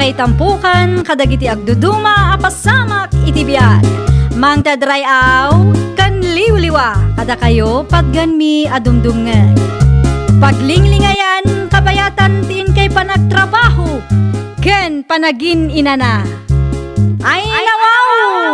May tampukan, kadagiti agduduma, apasamak itibiyag. Mang tadrayaw, kan liwliwa, kada kayo patganmi adumdumngeg. Paglinglingayan, kabayatan tiin kay panagtrabaho, ken panagin inana. Ay nawaw!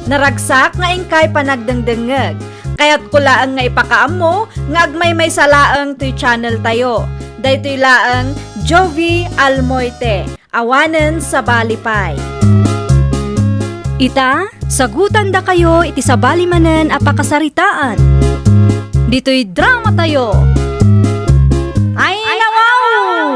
Naragsak nga ingkay panagdengdengeg. Kaya't kulaang nga ipakaam mo, nga agmay may salaang to'y channel tayo. Daytoy laang Jovi Almoite, awanen sa balipay. Ita, sagutan da kayo iti sa balimanen apakasaritaan. Dito'y drama tayo. Ay nawaw!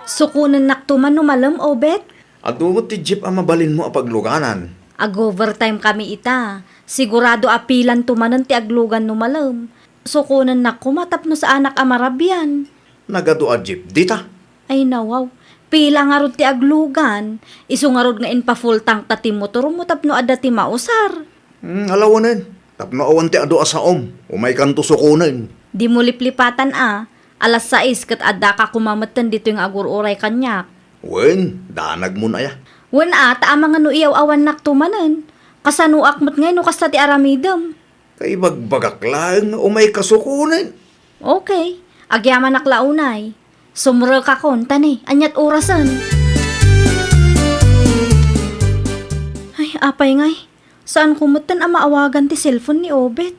Sukunan naktuman numalam, obet? At umot ti jeep ang mabalin mo apagluganan. Ag-overtime kami ita. Sigurado apilan tumanan ti aglugan numalam. Sukunan na kumatapno sa anak amarabyan. Nagado a jeep dita. Ay nawaw. Pila nga rod ti aglugan. Isu nga rod nga inpa full tank ta ti motor mo tapno adda ti mausar. Alawanan. Tapno awan ti ado asaom. Umay kanto sukunan. Di mo liplipatan Alas 6 kat adda ka kumamatan dito yung agur-uray kanyak. Wen, danag mo na ya. Wen taamang ano iyaw awan naktumanan. Kasano akmat ngayon o kasta ti aramidam. Kay bagbagak lang umay kasukunan. Okay, agyaman naklaunay. Sumrel ka kon, tani, anyat orasan. Ay, apay ngay. Saan kumutan ang maawagan ti cellphone ni Obet?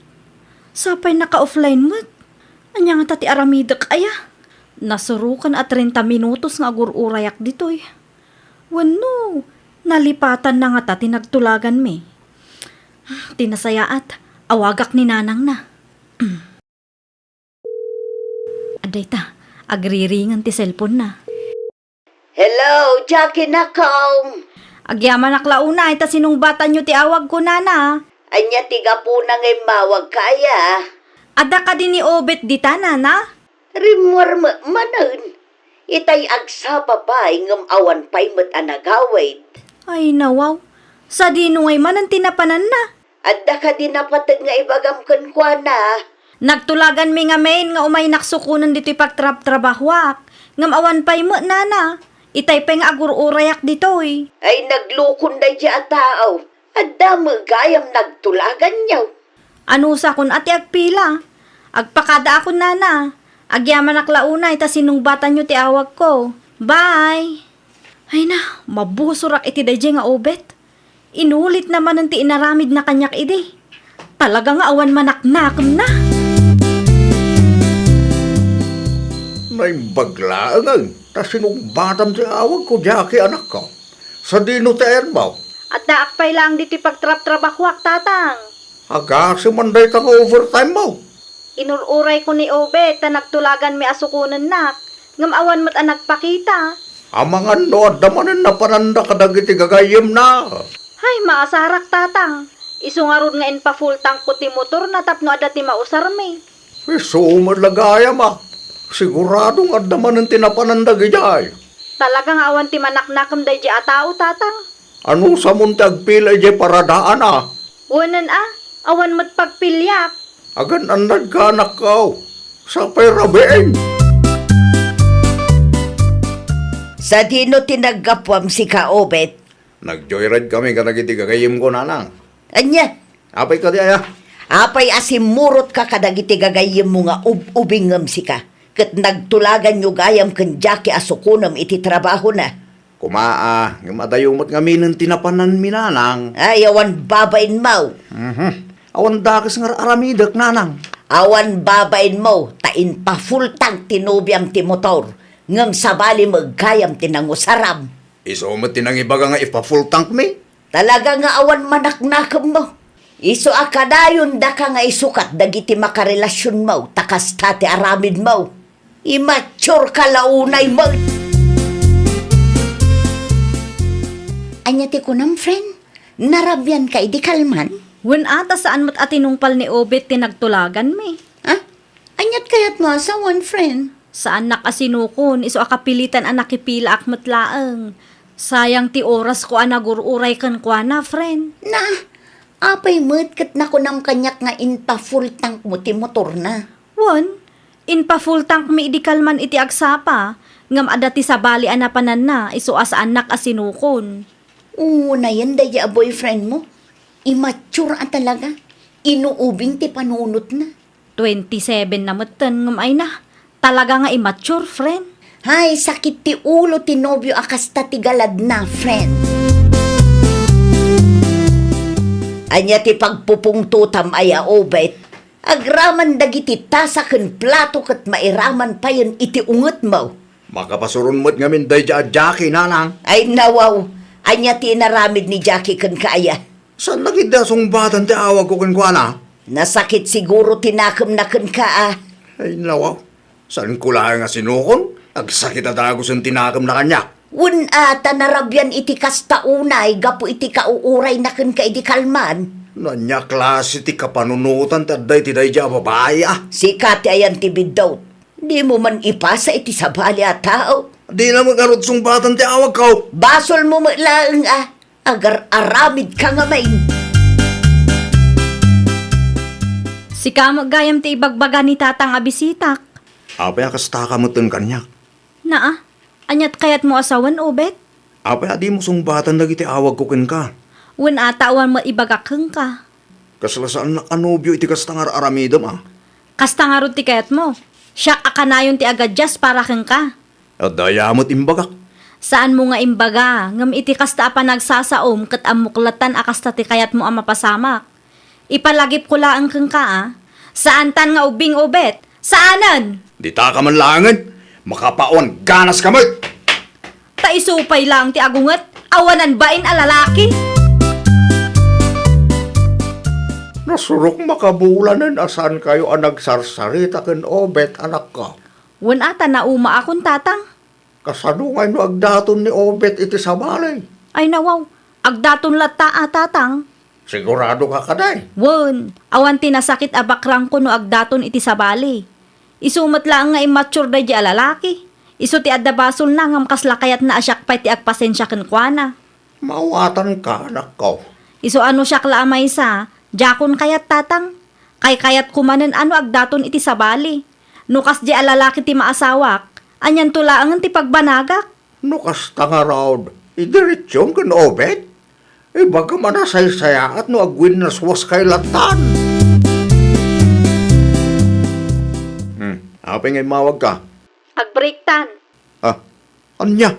Sapay naka-offline mo't. Anya nga tati aramidak aya. Nasurukan at 30 minutos nga agur-urayak ditoy. Wano, nalipatan na nga tati nagtulagan me. Tinasayaat, awagak ni nanang na. Aday ta, agriringan ti cellphone na. Hello, Jackie Nakong. Agyaman naklauna, ita sinong bata nyo ti awag ko nana. Anya tiga po na ngay mawag kaya. Ada ka din ni Obet dita nana? Rimwar manan. Itay agsapa pa ngam awan pay mat anagawid. Ay nawaw, sa dino ngay manan tinapanan na. Adda ka din napatag nga ibagam kwa na. Nagtulagan mi nga main nga umay naksukunan dito'y pagtrabahwak. Ngam awan pay mo nana. Itay pa nga agur-urayak dito'y. Ay naglukon day di atao. Adda mo gayam nagtulagan niyaw. Ano sa kun ati agpila? Agpakada ako nana. Agyaman naklauna ita sinong bata nyo ti awag ko. Bye! Ay na, mabusurak iti dayjay nga Obet. Inulit naman ang ti inaramid na kanyak idi. Talaga nga awan manaknakam na. May baglaangan. Tas sinong batam si awag ko, Jackie, anak ko. Sa dino ti erbaw. At naakpay lang dito'y pagtrap-trabakwak tatang. Agasi manday ka overtime mo. Inururay ko ni Obet na nagtulagan may asukunan nak. Ngam awan mo't ang nagpakita. Amang ano, adamanan na pananda kadagiti gagayim na. Hay, maasarak tatang. Isungarod nga pa full tank ko ti motor na tapno ada ti mausar me. Sumad lagayam Siguradong adamanan tinapananda gijay. Talagang awan ti manaknakam day di atao tatang. Ano sa muntag pila jay paradaan Unan awan mo't pagpilyak. Agan ang nagkanak ko. Sa perabeeng. Sa dino tinagapwam si Kaobet. Nag-joyride kami kadagiti gagayim ko nanang. Anya, Apay ka di aya. apay asimurot ka kadagiti gagayim mo nga ubingam si ka. Kat nagtulagan nyo gayam kan Jackie asukunam iti trabaho na. Kumaa, ngamadayumot nga minang tinapanan minanang. Ay, awan babain mau. Awan dakis nga aramidak nanang. Awan babain mo, tain pa full tank tinubiam ti motor. Ngam sabali magkayam tinangusaram. Isumot tinangibaga nga ipa full tank me. Talaga nga awan manaknakam mo. Iso akadayon da ka nga isukat dagiti makarelasyon mo, takas tate aramid mo. Immature ka launay mo. Anya ti kunam, friend. Narabyan ka, di kalman. Wen ata saan mo't atinungpal ni Obet tinagtulagan me. Ha? Anyat kayat mo sa one friend. Saan nakasinukon, iso akapilitan ang nakipila akmat laeng. Sayang ti oras ko anagururay kan kwa na, friend. Na, apay mo't kat na kunam kanyak nga inpa full tank mo ti motor na. Wan, In pa full tank medical man iti agsapa, ngam adati sa bali anapanan na, iso as anak asinukon. Una yan, daya boyfriend mo. Immature ang talaga. Inuubing ti panunot na. 27 na matan ngam ay na. Talaga nga immature, friend. Hay, sakit ti ulo ti nobyo akasta ti galad na, friend. Anya ti pagpupungtutam ay aobet. Agraman dagiti tasaken plato kat mairaman pa yun iti unget mo. Makapasurun mo't ngamin day Jackie, nanang. Ay nawaw, anya ti inaramid ni Jackie kan kaya. Saan nakidasong batan ti awag ko kuana? Nasakit siguro tinakam na kan ka ah. Ay nawaw, saan ko lang nga sinukon? Agsakit at agos ang tinakam na kanya. Un ata narabyan iti kasta unay, gapo iti kauuray na kan ka iti kalman. Nanya klase ti kapanunutan ti adday ti day babae ah. Si Kati ayan ti bidaw. Di mo man ipasa iti sabali a tao. Di na magarot song batan ti awag ko. Basol mo malaang ah. Agar aramid ka nga main. Si kamag gayam ti ibagbaga ni tatang abisitak. Apay akasta ka mo tun kanya. Naa, anyat kayat mo asawan, Obet? Apay adi mo song batan dagiti awag ko ken ka. Wen atawan mo ibagakeng ka. Kaslasaan na kanobyo iti kastangar aramidam ah. Kasta nga ron ti kayat mo. Siya akanayon ti agadjas para keng ka. At dayamot imbagak. Saan mo nga imbaga, ngam iti kasta pa nagsasaom kat amuklatan akasta ti kayat mo ang mapasamak. Ipalagip ko laang keng ka ah. Saan tan nga ubing, Obet? Saanan? Di ta ka man langan. Makapaon ganas ka mo't. Taisupay lang ti agunget. Awanan bain a lalaki. Nasurok makabulanan asan kayo ang nagsarsarita ken Obet anak ka. Wen ata na uma akong tatang. Kasanungay no agdaton ni Obet iti sabalay. Ay nawaw, agdaton latta tatang. Sigurado ka kaday. Wen, awan tinasakit abakrang ko no agdaton iti sabali. Isumat lang nga immature da di lalaki. Isu ti adabasol na ngam kaslakayat na asyak pa ti agpasensya ken kuana. Mawatan ka anak ko. Isu ano siya klaamay sa, jakon kayat tatang. Kay kayat kumanen ano agdaton iti sabali. Nukas di alalaki ti maasawak, anyan tulaangan ti pagbanagak. No kasta nga raw, idiritsyon ken Obet. Baga manasay-saya at no agwin na suwas kay latan. Apay ngay mawag ka. Agbreaktan, Ah, anya?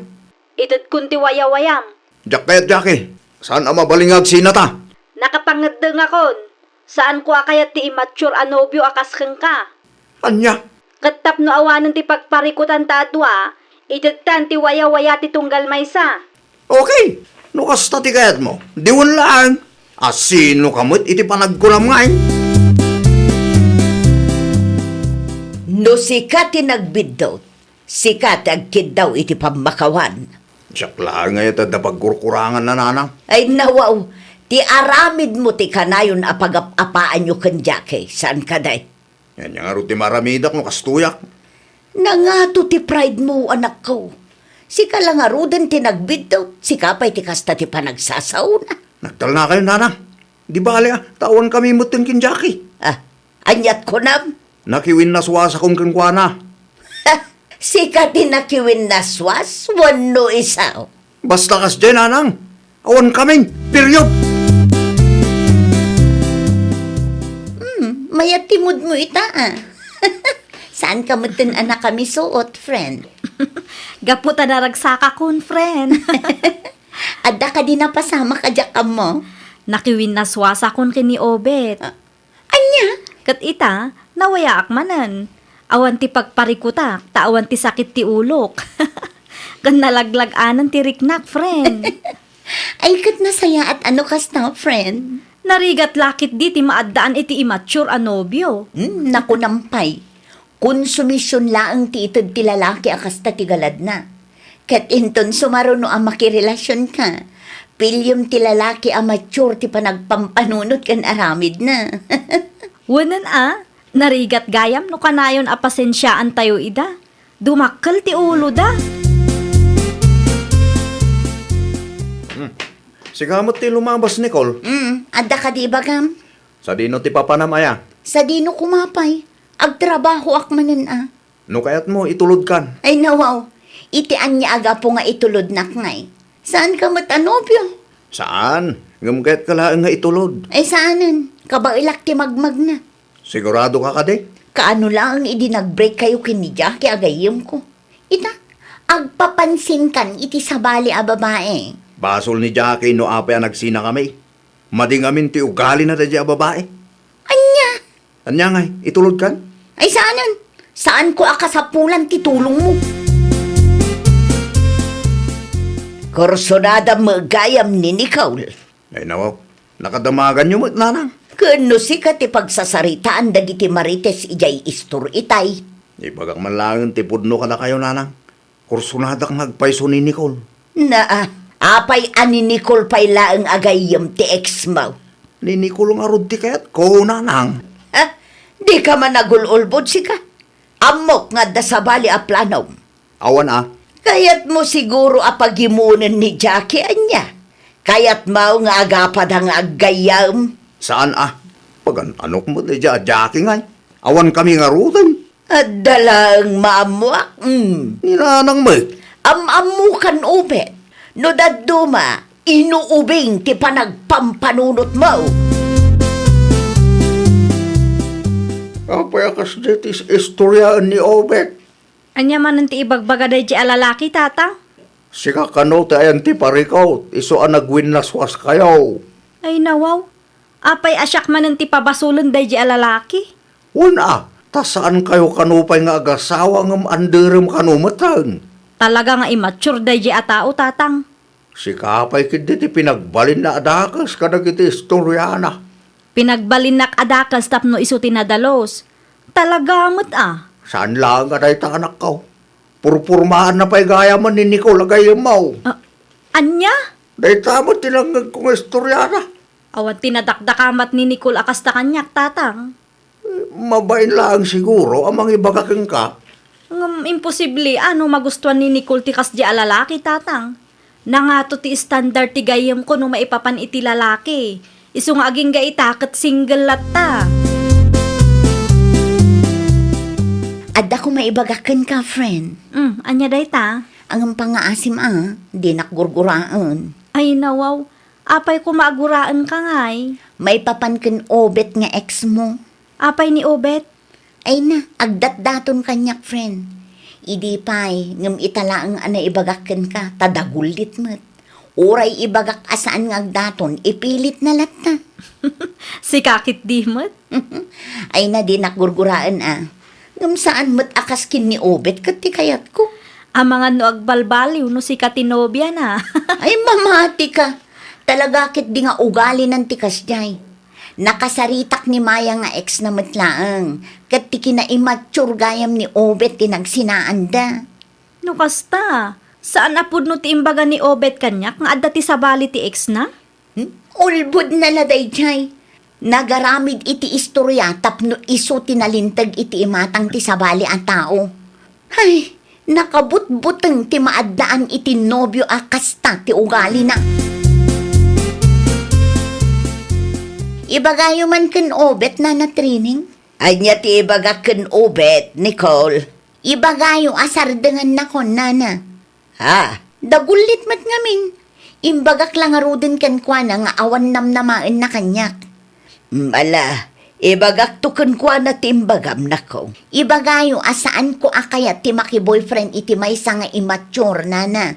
itad kunti wayawayam. Jackie, saan ang mabalingag sinata? Nakapangadeng akon. Saan ko akayat ti immature anobyo akas keng ka? Anya? Katap no awanan ti pagparikutan tatwa, itagtan ti waya-waya ti tunggal maysa. Okay, no kasta ti kayat mo. Diwan lang. Asino kamot iti panagkulam ngay. No sikat ti nagbiddaw. Sikat agkid daw iti pamakawan. Siyak lang ngay at pagkurkurangan na nanang. Ay nawaw, ti aramid mo ti kanayon apag-apaan nyo kan Jackie. Saan ka day? Yan yung aro ti maramidak no kastuyak. Nangato ti pride mo, anak ko. Sika lang arudan ti nagbiddaw. Sika pa'y ti kasta ti panagsasauna. Nagtal na kayo nanang. Di bali tawan kami mutin kin Jackie. Ah, anyat ko nam. Nakiwin na suwasa kong kinkwana. Sika ti nakiwin na swas, wano isaw. Basta kas dyan nanang. Awan kaming, period. Mayatimod mo ita ah. Saan ka mutin anak kami suot, friend? Gaputa na ragsaka kun, friend. Ada ka din napasama ka dyan ka mo. Nakiwin na swasa kun kini Obet. Anya? Kat ita, nawaya akmanan. Awan ti pagparikutak, taawan ti sakit ti ulok. Kan nalaglag-anan ti riknak, friend. Ay kat nasaya at ano kas na, friend? Narigat lakit di ti maaddaan iti immature anobyo. Naku nampay. Konsumisyon laang ti itad ti lalaki akas ta ti galad na. Kat inton sumaruno ang makirelasyon ka. Pilyom ti lalaki ang mature ti panagpampanunot kan aramid na. Wanan narigat gayam no kanayon a pasensyaan tayo ida. Dumakkel ti ulo da. Sigamot ti lumabas, Nicole. Ada ka di ba gam? Sa dino ti papanamaya. Sa dino kumapay. Agtrabaho ak manan No kayat mo, itulod kan. Ay nawaw, itian niya aga po nga itulod nak ngay. Saan ka matanobyo? Saan? Ngamkayat ka lang nga itulod. Ay saanan? Kabailak ti magmag na. Sigurado ka ka, de? Kaano lang iti nag-break kayo kinidya kaya agayim ko. Ita, agpapansin kan iti sabali a babae. Basol ni Jackie no apay nagsina kami. Madingamin ti ugali na dadya babae. Anya? Anya ngay, itulod kan? Ay saanan? Saan ko akasapulan ti tulong mo? Korsonada magayam ni Nicole. Ay nawaw, nakadamagan nyo mo't nanang. Kano si ka ti pagsasaritaan dagiti marites ijay istor itay. Ibagak man lang tipudno ka na kayo nanang. Kursunada kang nagpaiso ni Nicole. Apay ani Nicole pay laeng agayam ti ex mo. Ni Nicole nga rod ti kayat ko nanang. Di ka man nagululbod si ka. Amok nga da sabali a planaw. Awan Kayat mo siguro apagimunan ni Jackie anya. Kayat mo nga agapad ang agayam. Saan Pagan anok mo dadya Jackie ngay. Awan kami nga rudan. At dalang maamuak. Ni nanang mo. Amamukan ubet. No daduma, inuubing ti panagpampanunot mo. Apay akas detis istoryaan ni Obet. Anya man ti ibagbaga day di alalaki, tatang? Sika kano ti ayan ti parikaw. Iso ang nagwinlaswas kayo. Ay nawaw, apay asyak man ti pabasulan day di alalaki. Una, ta saan kayo kanupay nga agasawa ng anderem kanumatan? Talaga nga immature day di atao, tatang. Si kapay kiti ti pinagbalin na adakas kadag iti istoryana. Pinagbalinak adakas tapno iso tinadalos. Talaga mo't Saan lang ka dahi ta anak ko? Purpurmahan na pa'y gaya man ni Nicole agayam mo. Anya? Dahi tamo tinanggag kong istoryana. Awan tinadakdakamat ni Nicole akasta kanyak, tatang. Mabain lang siguro amang ibagaking ka. Imposible, magustuhan ni Nicole ti kas di alalaki, tatang. Nangato ti standard ti gayam ko no maipapan iti lalaki. Iso nga aging gaitakat single latta. Adda ko maibagakan ka, friend. Anya day ta? Ang pangaasim di nakgurguraan. Ay nawaw, apay ko maaguraan ka ngay. May papankin obet nga ex mo. Apay ni Obet? Ay na, agdat-daton kanyak, friend. Idi pay, ngam italaang ibagakan ka, tadagulit mo't. Uray ibagak asaan nga agdaton, ipilit na latta. Si kakit di mo't? Ay na di nakgurguraan Ngam saan mo't akas kin ni Obet kati kayat ko. Ang mga no agbalbaliw no si katinobya na. Ay mamati ka. Talaga kit di nga ugali ng tikas jay. Nakasaritak ni Maya nga ex na matlaang. Kat ti kina-immature gayam ni Obet tinagsinaan da. No kasta, saan apod no ti imbaga ni Obet kanyak nga adda ti sabali ti ex na? Ulbud na laday jay. Nagaramid iti istorya tapno iso tinalintag iti imatang ti sabali ang tao. Ay, nakabut-buteng ti maadaan iti nobyo akasta ti ugali na. Ibagayo man ken Obet na training? Ay niya ti ibaga ken Obet, Nicole. Ibagayo asardengan na kon, nana. Dagulit mat ngamin. Imbagak lang arudin ken kwa na nga awan namnamain na kanyak. Ibagak to ken kwa na ti imbagam na ko. Ibagayo asaan ko akayat ti maki-boyfriend iti maysa nga immature, nana.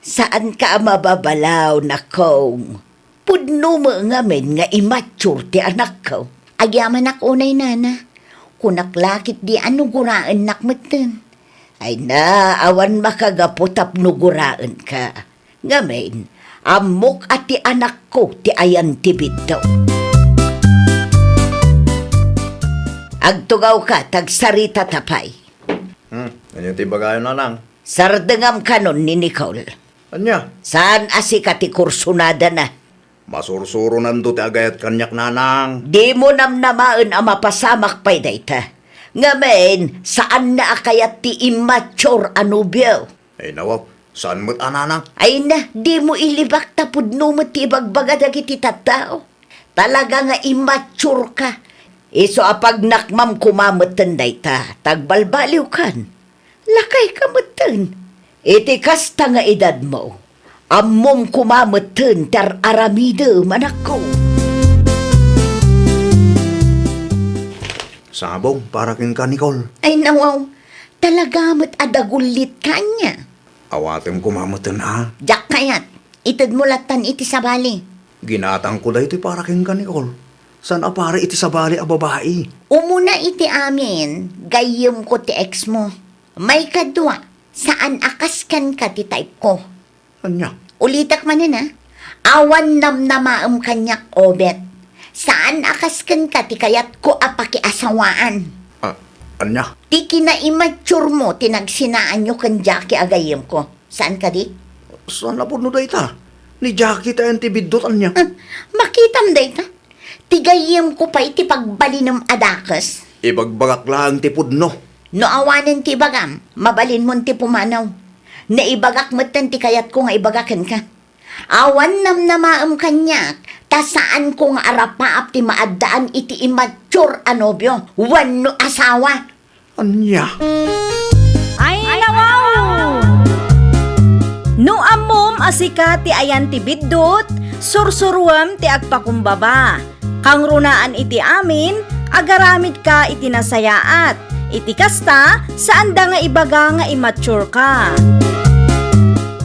Saan ka mababalaw na kong? Pudno mo ngamin nga immature ti anak ko. Agyaman ak unay, nana. Kunaklakit di guraan nakmeten. Ay na, awan makagaputap nuguraan ka. Ngamin, amok at ti anak ko ti ayan ti bitaw. Agtugaw ka, tagsarita tapay. Ganyan ti bagayon na lang. Sardengam kanon ni Nicole. Anya, Saan asi ka ti kursunada na? masursuro nando ti agayat kanyak nanang. Di mo namnamaan ang mapasamak pa'y dayta. Ngamen, saan na akayat ti immature anubyo? Ay nawaw, saan mo't nanang? Ay na, di mo ilibak tapod no mo ti ibagbaga dagiti tattao. Talaga nga immature ka. Iso apag nakmam kumamatan dayta, tagbalbaliw kan. Lakay kamatan. Iti kasta nga edad mo. Ammom kumamatan tar aramide manako. Sabong, para king ka, Nicole. Ay nawaw, talaga mo't adagulit kanya. Awatem kumamatan ha. Jak kayat, itad mo latan iti sabali. Ginatang ko da ito para king ka, Nicole. San apara iti sabali a babae? Umuna iti amin, gayom ko ti ex mo. May kadwa, saan akaskan ka ti type ko. Anya? Ulitak man na, awan namnamaam kanyak obet. Saan akaskan ka ti kayat ko apakiasawaan. Anya? Ti kina-immature mo, tinagsinaan nyo kan Jackie agayem ko. Saan ka di? Saan na po no da ita? Ni Jackie tayo tibidot, anya? Makitam da ita. Tigayem ko pa iti pagbali ng adakas. Ibagbagak lang tipod no. No awanan ti bagam, mabalin mo ti pumanaw. Naibagak mo ti kayat ko nga ibagakan ka. Awan namnamaam kanyak, ta saan ko nga arapaap ti maadaan iti immature anobyo, wano asawa. Anya? Ay, nawaw! No amom asika ti ayan ti biddot, sursuruam ti agpakumbaba. Kang runaan iti amin, agaramid ka iti nasayaat. Iti kasta, saan da nga ibaga nga immature ka.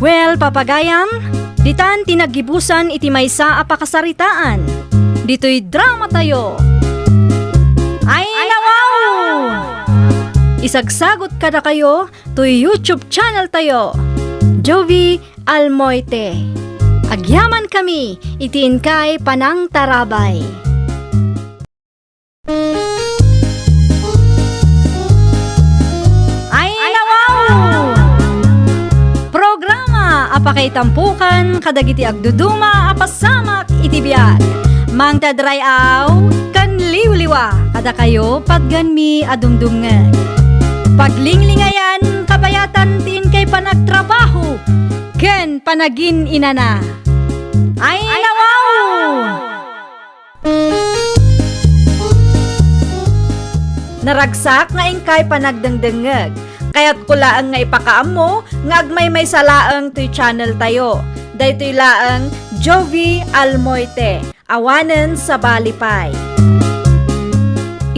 Well, papagayam, ditan tinagibusan iti maysa apakasaritaan. Dito'y drama tayo. Ay, nawaw! Isagsagot kada kayo to YouTube channel tayo. Jovi Almoite. Agyaman kami, itiin kay Panang Tarabay. Ay, nawaw! Programa apakay tampukan kadagiti agduduma apasamak iti biag. Mang tadrayaw kan liwliwa kada kayo pagganmi adumdumngeg. Paglinglingayan kabayatan tiin kay panagtrabaho ken panagin inana. Ay, nawaw! Naragsak nga ingkay panagdengdengeg. Kaya't kulaang nga ipakaam mo, nga agmay may salaang to'y channel tayo. Daytoy laang Jovi Almoite, awanen sa balipay.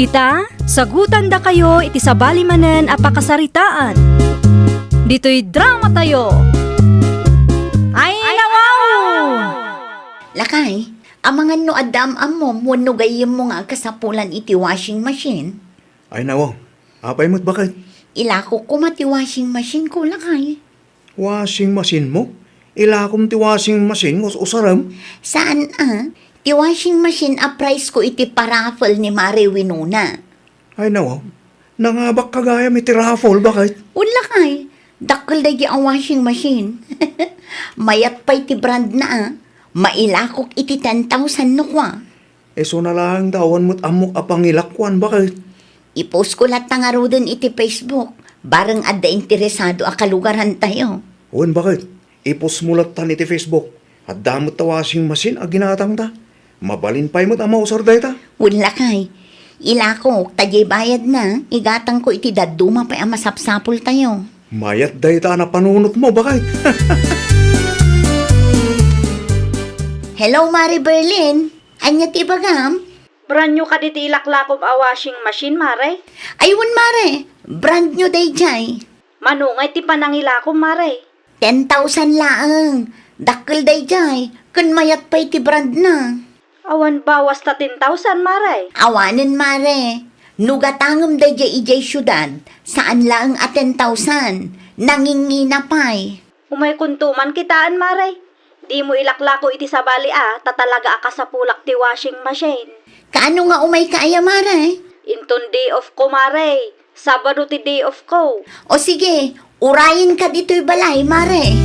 Ita, sagutan da kayo iti sabali manen apakasaritaan. Dito'y drama tayo. Ay, nawaw! Lakay, amangan no adam amom, wano gayem mo nga kasapulan iti washing machine. Ay nawa, apay mo't bakit? Ilako ko mati washing machine ko lakay. Washing machine mo? Ilakom ti washing machine usaram? Saan ti washing machine a price ko iti paraffle ni Mare Winona. Ay nawa, nangabak kagaya may raffle bakit? Lakay, dakkel dagi ang washing machine. Mayat pa iti brand na mailakok iti 10,000 no kwa. So na lang dawan mo't amok apangilakwan bakit? I-post ko lahat nga ro din iti Facebook. Barang adda interesado a kalugaran tayo. Uwan bakit? Ipos mo latan iti Facebook. At damot ta washing machine a ginatang ta. Mabalin pa'y mo't amausar day ta. Wala kay. Ilako, tagyay bayad na. Igatang ko iti daduma pa ang masapsapol tayo. Mayat day ta na panunot mo bakit? Hello, Mari Berlin. Anya ti bagam? Brand new ka diti ilaklakom a washing machine, Mare. Ayun, Mare. Brand new day jay. Manungay ti panangilakom, Mare. 10,000 laang. Dakkel day jay. Kun mayat pa iti brand na. Awan bawas ta 10,000, Mare. Awanin, Mare. Nugatangam day jay ijay syudad. Saan laang a 10,000? Nangingina pa'y. Umay kuntuman kitaan, Mare. Di mo ilaklako iti sabali tatalaga ka sa pulak ti washing machine. Kaano nga umay kaya, Mare? Inton day off ko, Mare. Sabado ti day off ko. O sige, urayin ka dito'y balay, Mare.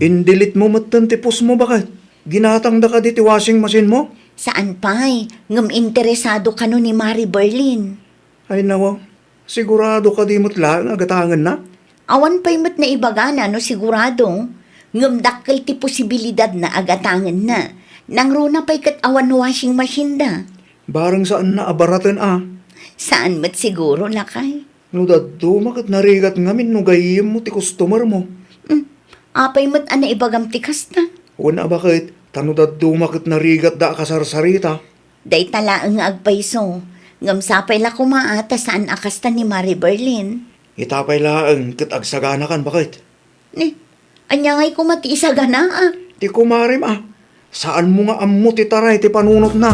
Indilit mo matantipos mo bakit? Ginatang da ka diti washing machine mo? Saan pa'y? Ngam interesado ka no ni Mari Berlin. Ay nawa, sigurado ka di mo't lang agatangan na? Awan pa'y mat na ibaga na no sigurado. Ngam dakkel ti posibilidad na agatangan na. Nang runa pa'y kat awan washing machine da. Barang saan na abaratan Saan mat siguro lakay? No dadto makat narigat ngamin no gayim mo ti customer mo. Apay mat ana ibagam tikas na. Wana bakit? Tano dadto makat narigat da kasarsarita. Day talaang nga agpayso. Ngam sapay la kumaata saan akasta ni Mari Berlin. Itapay laang kat agsagana kan bakit? Ni, anya nga'y kumati isa gana Ti kumarim Saan mo nga ammo ti taray ti panunot na?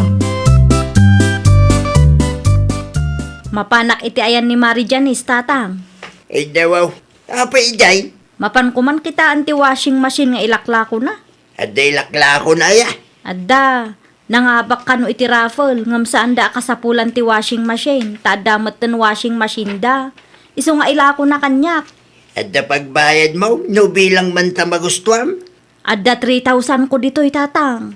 Mapanak iti ayan ni Mari Janice, tatang. Dawaw, apa ijay? Mapan kuman kita anti washing machine nga ilaklako na. Aday lakla ko na ya. Adda, nangabak kano iti raffle, ngam saan da kasapulan ti washing machine, tadamat ten washing machine da. Iso nga ilako na kanyak. Adda pagbayad mo, no bilang man ta magustuam? Adda 3,000 ko dito'y tatang.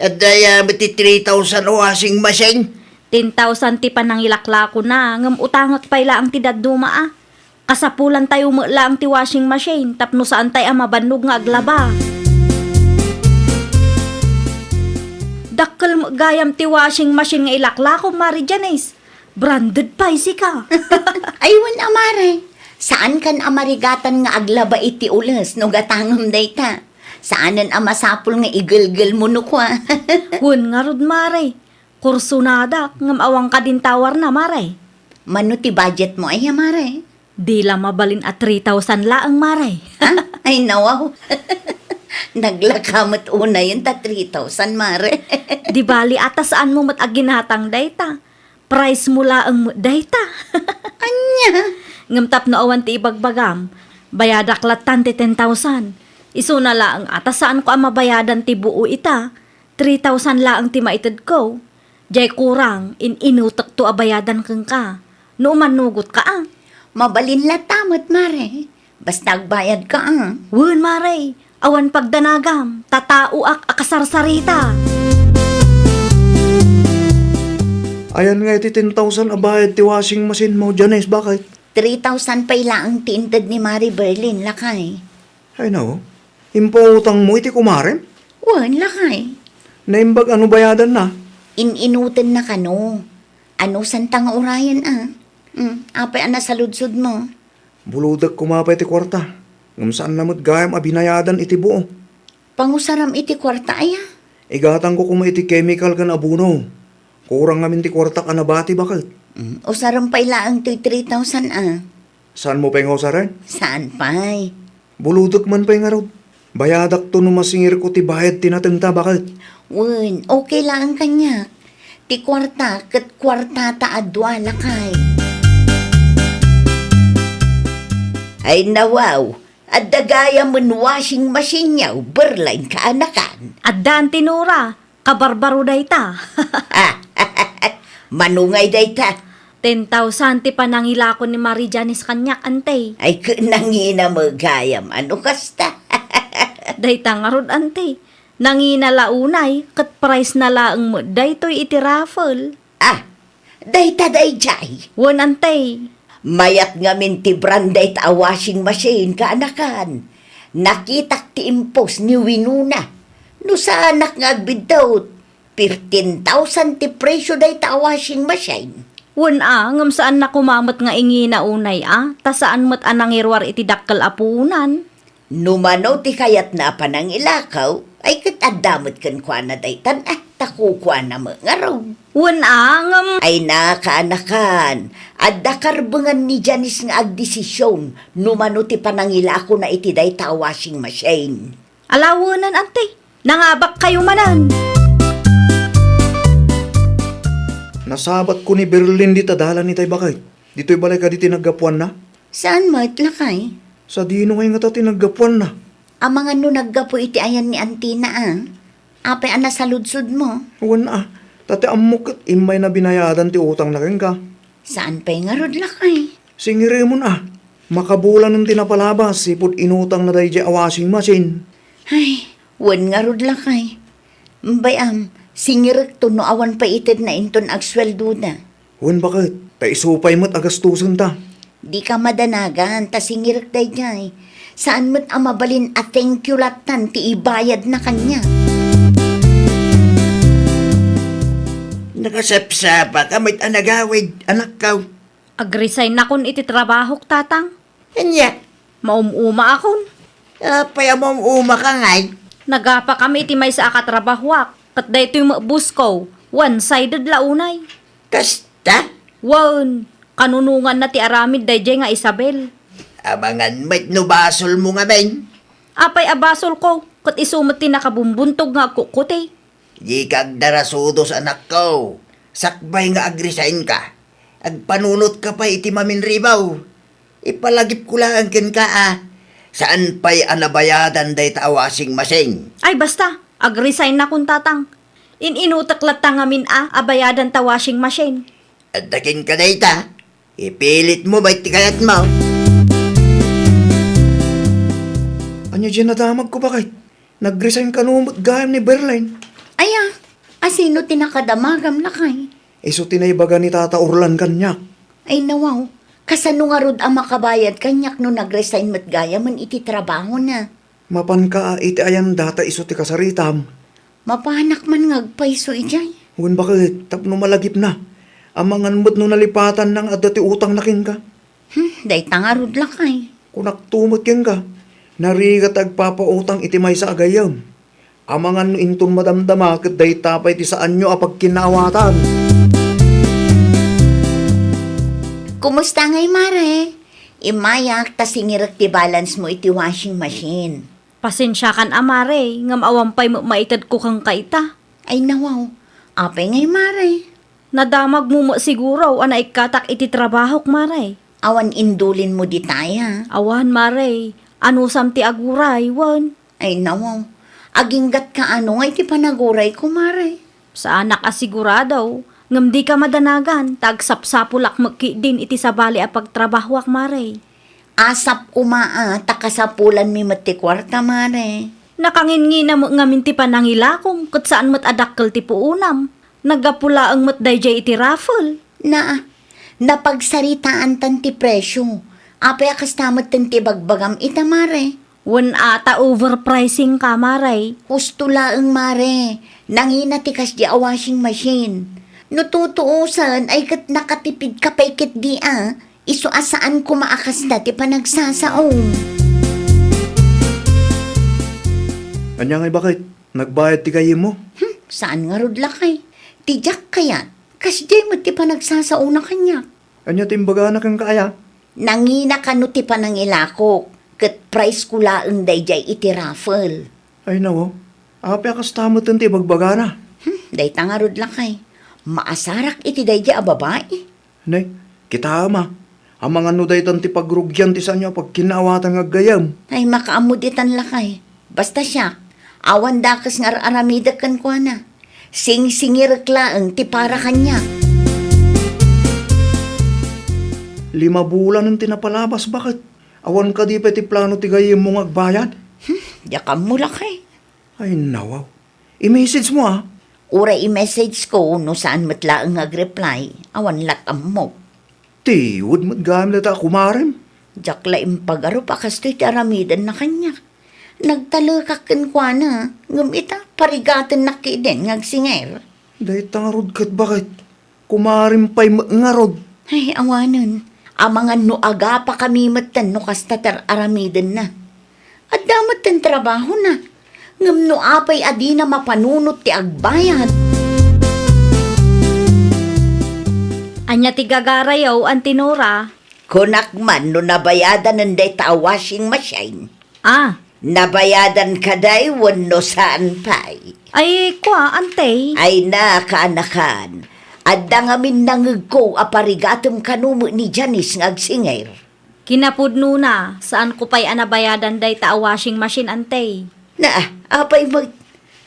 Adda mati 3,000 washing machine. 10,000 ti panang ilaklako na, ngam utangak pa'y laang ti dadduma Kasapulan tayo mo laang ti washing machine, tapno saan tayo mabannog nga aglaba. Dakkel mo gayam ti washing machine nga ilaklako, Mari Janice. Branded pa isi ka. Aywan amare. Saan kan amarigatan nga aglaba iti ulas no gatangam dayta? Saanan amasapul nga igilgil mo no kwa? Hun nga rod, Mare. Kursunada, ngam awang ka din tawar na, Mare. Mano ti budget mo ay amare? Di la mabalin at 3,000 laang, Mare. Ha? Ay nawaw. Naglakamot una yun ta 3,000 mare. Di bali ata saan mo mat aginatang dayta. Price mo laang mo dayta. Anya? Ngam tap no awan ti ibagbagam. Bayadak latan ti 10,000. Iso na laang ata saan ko ang mabayadan ti buo ita. 3,000 laang ti maitid ko. Jay kurang, inutak to abayadan kang ka. No manugot ka Mabalin la tamot mare. Basta agbayad ka Wun, Mare. Awan pagdanagam. Tatao akasarsarita. Ayan nga iti 10,000 abayad ti washing machine mo, Janice, bakit? 3,000 pay lang tintad ni Mari Berlin lakay. Ay no, impautang mo iti kumarim? Wan lakay. Naimbag ano bayadan na? Inutin na kano. Ano santang urayan apay ana sa ludsod mo. Buludag kumapay ti kwarta. Ngam saan namot gayam abinayadan iti buo. Pangusaram iti kwarta aya. Igatang ko kuma iti chemical kan abuno. Kurang ngamin ti kwarta ka nabati bakit? Usaram pay laang to'y 3,000 Saan mo pa yung rin? Saan pay? Buludag man pa yung Bayadak to no masingir ko ti bayad tinatenta bakit? Wen, okay lang ang kanya. Ti kwarta, kat kwarta ta adwa lakay. Ay nawaw, at dagaya mun washing machine yaw, berlain ka anakan. Addan tinura. Kabarbaro dayta. Manungay dayta. 10,000 ti panangilako ni Mari Janice kanyak ante. Ay kunangina mo gayam, ano kasta? Dayta nga rod ante. Nangina launay, kat price na laang mo, daytoy iti raffle. Dayta dayjay. Won ante. Mayat nga min ti branday ta washing machine ka anakan. Nakitak ti impos ni Winuna. No sa anak nga agbidawt, 15,000 ti presyo dayta washing machine. Won ngam saan na kumamot nga ingi na unay ta saan mo't anang irwar iti dakkel apunan. Numano ti kayat na panang ilakaw, ay katadamot kan kwa na daytan, takukwa na mo nga raw. Won ngam. Ay nakaanakan, at dakarbangan ni Janice nga agdesisyon, numano ti panangilako na iti dayta washing machine. Alawonan ante, nangabak kayo manan. Nasabat ko ni Berlin di tadalan ni tay bakit? Dito'y balay ka di tinagapuan na? Saan mo itlakay? Sa dino kayo nga ta tinagapuan na. Ang mga naggapo iti ayan ni Antina Apay ana sa ludsod mo. Wan Tati amok imay na binayadan ti utang na ka. Saan pa'y nga rod lakay? Singire mo na. Makabulan ng tinapalabas, sipod inutang na dahi a washing machine. Ay, wan nga rod lakay. Bayam, singirik to no awan pa itid na inton agsweldo na. Wan bakit? Ta isupay mo't agastusan ta. Di ka madanagan, ta singirik day jay. Saan mo't amabalin at thank you latan ti ibayad na kanya. Nakasapsapa ka, may anagawid, anak ka. Agresign na kun iti trabahok tatang. Kanya, Maumuma akon. paya mo uma ka ngay. Nagapa kami iti may sa akatrabahwak. Kat da ito'y maabus ko. One-sided launay. Kasta, Wan, kanunungan na ti aramid dayjay nga Isabel. abangan mo't nubasol mo nga men. Apay abasol ko, kat isumat ti nakabumbuntog nga kukuti. Di kag darasudos anak ko. Sakbay nga agresign ka. Agpanunot ka pa iti maminribaw. Ipalagip ko lang ken ka Saan pa'y anabayadan day ta washing machine? Ay basta, agresign na kun tatang. Inutaklat ta ngamin abayadan ta washing machine. At dakin ka day ta. Ipilit mo ba'y tikayat mo? Anya dyan nadamag ko bakit? Nag-resign ka numot gayam ni Berlin. Aya, asino tinakadamagam na kay? Iso tinaybaga ni Tata Orlan kanyak. Ay nawaw, kasano nga rod ang makabayad kanyak no nag-resign mat gaya man iti trabaho na. Mapan ka iti ayan data iso ti kasaritam. Mapanak man ngagpaiso ijay. Huwag bakit tapno malagip na. Amangan mo't no nalipatan ng adati utang na king ka. Day tanga rod lakay. Kunak tumot king ka. Narigat agpapautang iti may sa agayam. Amangan no inton madamdama kat day tapay ti saan nyo apag kinawatan. Kumusta ngay mare? Imayak ta singirak ti balance mo iti washing machine. Pasensya kan amare, ngam awampay mo maitad ko kang kaita. Ay nawaw, apay ngay mare. Nadamag mo siguro ana ikatak iti trabahok mare. Awan indulin mo di taya. Awan mare, anusam ti aguray, wan. Ay nawaw, aginggat ka ano ngay ti panaguray ko mare. Sa anak asiguradaw, ngam di ka madanagan, tagsapsapulak din iti sabali a pagtrabahwak mare. Asap kumaa, takasapulan mi mati kwarta mare. Nakangin-ngina mo ngamin ti panangilakong, kat saan mat adakkel ti puunam. Nagapula ang mat dayjay iti raffle. Napagsaritaan tan ti presyo. Apay akastamat tan ti bagbagam ita mare. Wan ata overpricing ka mare. Husto laeng mare, nangina ti kas di a washing machine. No tutuusan ay kat nakatipid ka paikit di iso asaan kumaakas na ti panagsasaong. Anya ngay bakit? Nagbayad ti kayo mo? Saan nga rod lakay? Tijak kaya, kas di mo ti panagsasaong na kanya. Anya timbaga na kang kaya? Nangina ka no ti panangilakok, kat price ko laeng dayjay iti raffle. Ay nawo, api akas tamot ti bagbaga na. Day tangarod lakay. Maasarak iti dayjay a babae. Nay, kita ama. Amangan no day ti pagrugyan ti sanyo pag kinawatan nga gayam. Ay makaamod itan lakay. Basta siya, awan dakas nga aramidak kan kwa na. Sing-singir klaang ti para kanya. 5 bulan ang tinapalabas, bakit? Awan ka di pa ti plano ti gayam mong agbayad? Yakam mo lakay. Ay nawaw. I-message mo Ura i-message ko no saan matlaangag-reply. Awan latam mo. Tiwod mo't gam na ta kumarem. Jakla impagaro pa kasto'y taramidan na kanya. Nagtalakakan kwa na. Ngumita, parigatan na kiden ngagsinger. Day tangarod kat bakit? Kumarem pa'y ngarod. Ay, awanan. Amangan no aga pa kami matan no kastatar aramidan na. At damat ang trabaho na. Ngam no apay adi na mapanunot ti agbayad. Anya ti gagarayaw ang tinura. Kunak man no nabayadan ng data washing machine. Nabayadan ka day no saan pa'y. Ay kwa ante. Ay na kaanakan. Adda ngamin nangag ko aparigatom kanumo ni Janice ngagsinger. Kinapudno na, saan ko pa'y anabayadan day ta washing machine ante. Apay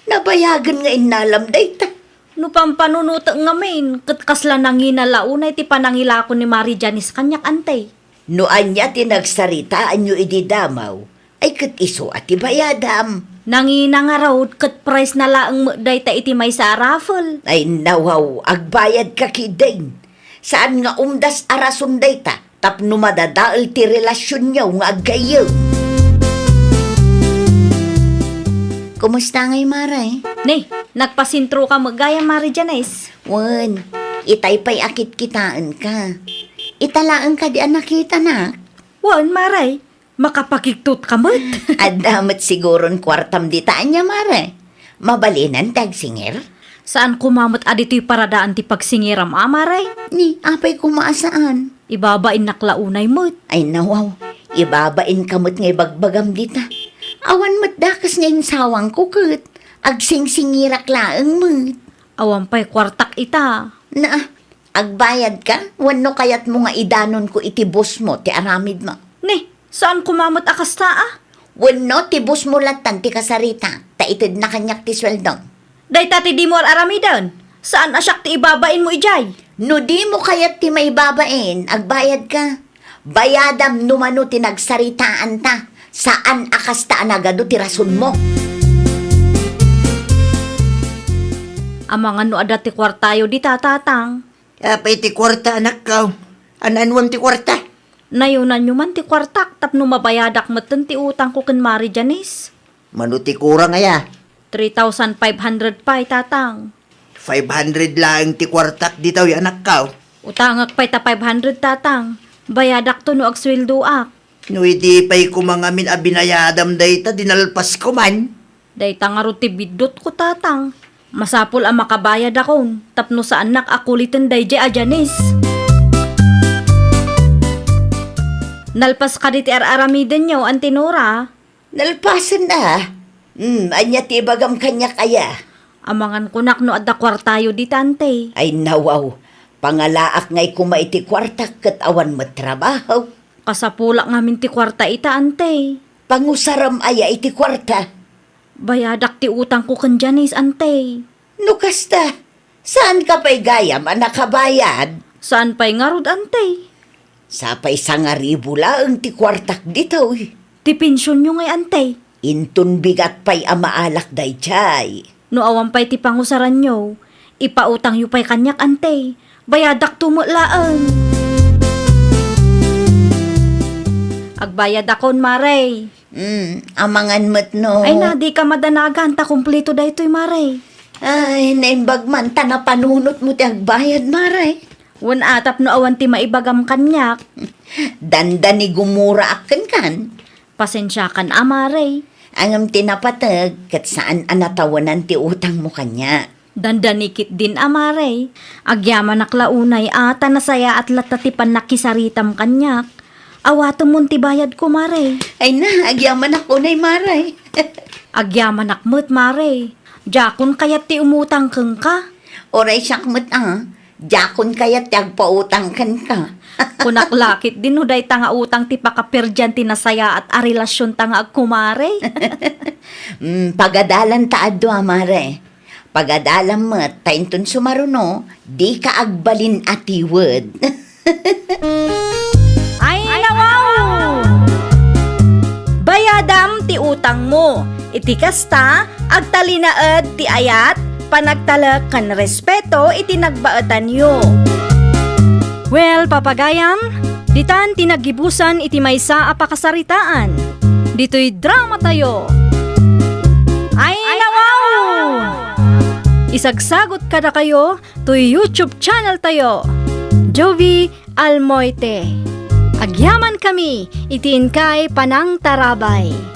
nabayagan nga inalam day ta. No pampanunuta ngamin, kat kasla nanginalaunay ti panangilako ni Mari Janice kanyak ante. No anya tinagsaritaan nyo ididamaw, ay kat iso at ibayadam. Nangina nga raw, kat price na laang day ta iti may sa raffle. Ay nawaw, agbayad ka kidain. Saan nga umdas arason day ta, tapno madadaal ti relasyon nyo nga agayaw. Kumusta ngay, Maray? Ne, Nagpasintro ka magaya, Mari Janice. Wan, itay pa'y akit kitaan ka. Italaan ka di nakita na. Wan, Maray. Makapakigtut ka mo't. At damat siguron kwartam ditaan niya, Mare. Mabalinan tagsinger. Saan kumamot adito'y paradaan ti pagsingiram, Maray? Ni, apay kumaasaan. Ibabain naklaunay mo't. Ay nawaw, ibabain kamot ngay bagbagam dita. Awan mo't dakas ngayong sawang kukut. Agsing-singirak laang mo't. Awan pa'y kwartak ita. Na, agbayad ka? Wano kayat mo nga idanon ko itibos mo, ti aramid mo. Ni, saan kumamot akasta Wano tibos mo latan ti kasarita, taitid na kanyak ti sweldong. Day tati di mo aramidon. Saan asyak ti ibabain mo ijay? No di mo kayat ti may babain, agbayad ka. Bayadam numano ti nagsaritaan ta, saan akasta anagado ti rason mo. Amangan no adat ti kwartayo di tatatang. Apay ti kwarta anak ko. Ananwam ti kwarta. Nayunan nyo man ti kwartak tapno mabayadak matan ti utang ko ken Mari Janice. Manuti kurang aya. 3,500 pa'y tatang. 500 lang ti kwartak ditaw yung anak ko. Utangak pa'y ta 500 tatang. Bayadak to no agsweldo ak. No iti pa'y kumangamin abinayadam dayta dinalpas ko man. Day tangaro ti bidot ko tatang. Masapol ang makabayad akon. Tapno sa anak akulitin day a Janice. Nalpas ka di ti aramiden nyo, Antinora. Nalpasan na. Anya ti bagam kanyak aya. Amangan kunak no adda kwartayo di tante. Ay nawaw, pangalaak ngay kumaiti kwartak kat awan matrabaho. Kasapulak ngamin ti kwarta ita ante. Pangusaram aya iti kwarta. Bayadak ti utang ko kan Janice ante. No kasta, saan ka pa'y gayam nakabayad? Saan pa'y ngarod ante? Sapay 1,000 laang ti kwartak dito. Ti pensyon nyo ngay ante. Intun bigat pa'y amaalak day chay. No awan pa'y ti pangusaran nyo. Ipautang yu pa'y kanyak ante. Bayadak tumutlaan. Agbayad akon, Maray. Amangan mo't no. Ay na, di ka madanagan. Ta kumpleto da ito'y, Maray. Ay, naimbag man ta na panunot mo ti agbayad, Maray. Wan atap no awan ti maibagam kanyak. Danda ni gumura akin kan. Pasensya kan, Maray. Angam tinapatag, kat saan anatawanan ti utang mo kanya. Dandanikit din, Maray. Agyaman naklaunay ata nasaya at latatipan nakisaritam kanyak. Awato mon ti bayad ko, Maray. Ay na, agyaman ako na'y Maray. Agyaman nakmut, Maray. Jakon kayat ti umutang keng ka. Oray siyakmat Jakon kayat yagpautang kan ka. Kunaklakit din huday tanga utang ti pakapirjan ti nasaya at a relasyon tanga agkumare. Pagadalan taado Mare. Pagadalan mo, taintun sumaruno, di ka agbalin atiwad. Ay, nawaw! Bayadam ti utang mo. Iti kasta, agtalinaed ti ayat, panagtalak kan respeto iti nagbaetan yo. Well, papagayam, ditan tinagibusan iti maysa a pakasaritaan. Dito'y drama tayo. Ay, nawaw! Isagsagot kada kayo to YouTube channel tayo. Jovi Almoite. Agyaman kami, itiin kay Panang Tarabay.